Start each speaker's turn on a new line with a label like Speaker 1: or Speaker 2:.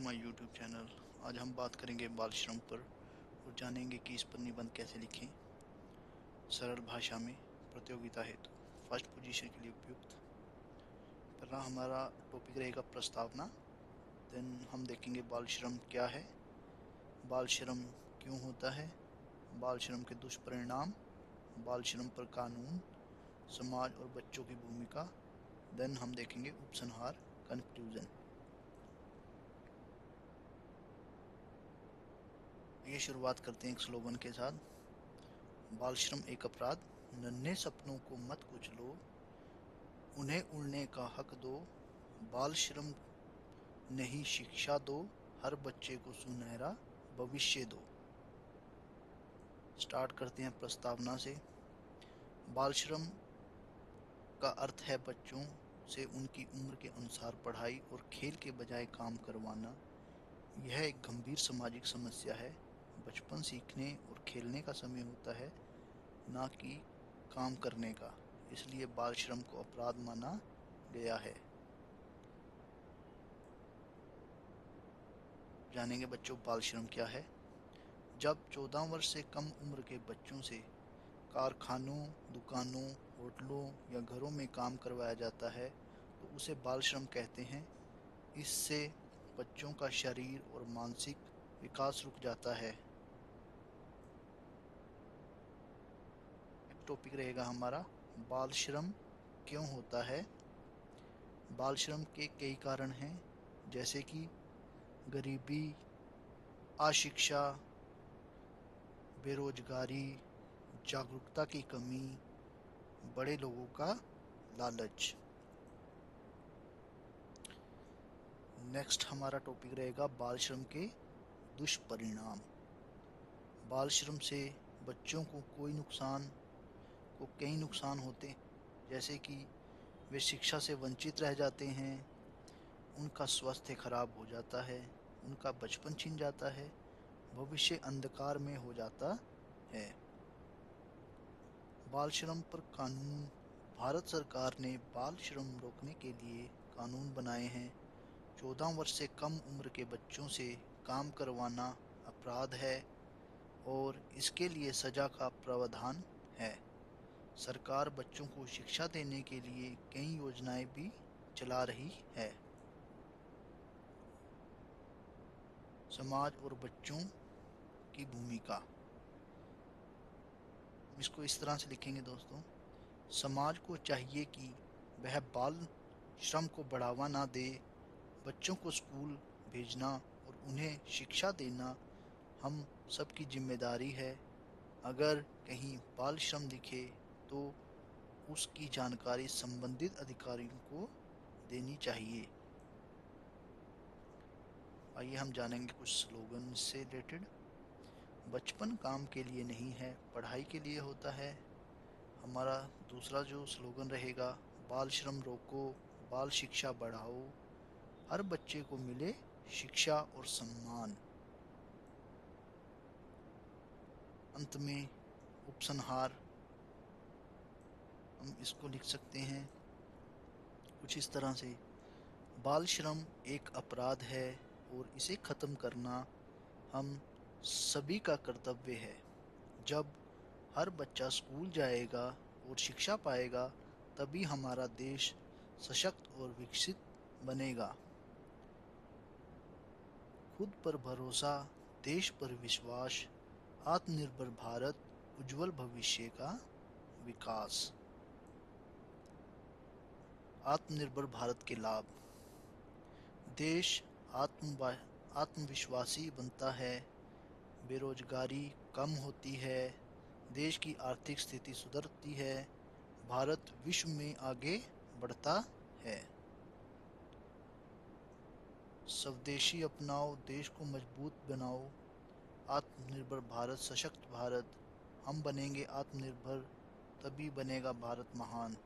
Speaker 1: My YouTube channel. आज हम बात करेंगे बाल श्रम पर और जानेंगे कि इस पर निबंध कैसे लिखें सरल भाषा में प्रतियोगिता हेतु फर्स्ट पोजीशन के लिए उपयुक्त। पहला हमारा टॉपिक रहेगा प्रस्तावना। देन हम देखेंगे बाल श्रम क्या है, बाल श्रम क्यों होता है, बाल श्रम के दुष्परिणाम, बाल श्रम पर कानून, समाज और बच्चों की भूमिका। देन हम देखेंगे उपसंहार कंक्लूजन। ये शुरुआत करते हैं एक स्लोगन के साथ। बाल श्रम एक अपराध, नन्हे सपनों को मत कुचलो, उन्हें उड़ने का हक दो, बाल श्रम नहीं शिक्षा दो, हर बच्चे को सुनहरा भविष्य दो। स्टार्ट करते हैं प्रस्तावना से। बाल श्रम का अर्थ है बच्चों से उनकी उम्र के अनुसार पढ़ाई और खेल के बजाय काम करवाना। यह एक गंभीर सामाजिक समस्या है। बचपन सीखने और खेलने का समय होता है, ना कि काम करने का। इसलिए बाल श्रम को अपराध माना गया है। जानेंगे बच्चों बाल श्रम क्या है। जब 14 वर्ष से कम उम्र के बच्चों से कारखानों, दुकानों, होटलों या घरों में काम करवाया जाता है तो उसे बाल श्रम कहते हैं। इससे बच्चों का शरीर और मानसिक विकास रुक जाता है। एक टॉपिक रहेगा हमारा बाल श्रम क्यों होता है। बाल श्रम के कई कारण हैं, जैसे कि गरीबी, अशिक्षा, बेरोजगारी, जागरूकता की कमी, बड़े लोगों का लालच। नेक्स्ट हमारा टॉपिक रहेगा बाल श्रम के दुष्परिणाम। बाल श्रम से बच्चों को कई नुकसान होते हैं, जैसे कि वे शिक्षा से वंचित रह जाते हैं, उनका स्वास्थ्य खराब हो जाता है, उनका बचपन छिन जाता है, भविष्य अंधकार में हो जाता है। बाल श्रम पर कानून। भारत सरकार ने बाल श्रम रोकने के लिए कानून बनाए हैं। 14 वर्ष से कम उम्र के बच्चों से काम करवाना अपराध है और इसके लिए सजा का प्रावधान है। सरकार बच्चों को शिक्षा देने के लिए कई योजनाएं भी चला रही है। समाज और बच्चों की भूमिका। इसको इस तरह से लिखेंगे दोस्तों। समाज को चाहिए कि वह बाल श्रम को बढ़ावा ना दे। बच्चों को स्कूल भेजना और उन्हें शिक्षा देना हम सबकी जिम्मेदारी है। अगर कहीं बाल श्रम दिखे तो उसकी जानकारी संबंधित अधिकारियों को देनी चाहिए। आइए हम जानेंगे कुछ स्लोगन से रिलेटेड। बचपन काम के लिए नहीं है, पढ़ाई के लिए होता है। हमारा दूसरा जो स्लोगन रहेगा, बाल श्रम रोको, बाल शिक्षा बढ़ाओ, हर बच्चे को मिले शिक्षा और सम्मान। अंत में उपसंहार हम इसको लिख सकते हैं कुछ इस तरह से। बाल श्रम एक अपराध है और इसे खत्म करना हम सभी का कर्तव्य है। जब हर बच्चा स्कूल जाएगा और शिक्षा पाएगा तभी हमारा देश सशक्त और विकसित बनेगा। खुद पर भरोसा, देश पर विश्वास, आत्मनिर्भर भारत, उज्जवल भविष्य का विकास। आत्मनिर्भर भारत के लाभ। देश आत्मविश्वासी बनता है, बेरोजगारी कम होती है, देश की आर्थिक स्थिति सुधरती है, भारत विश्व में आगे बढ़ता है। स्वदेशी अपनाओ, देश को मजबूत बनाओ। आत्मनिर्भर भारत, सशक्त भारत। हम बनेंगे आत्मनिर्भर, तभी बनेगा भारत महान।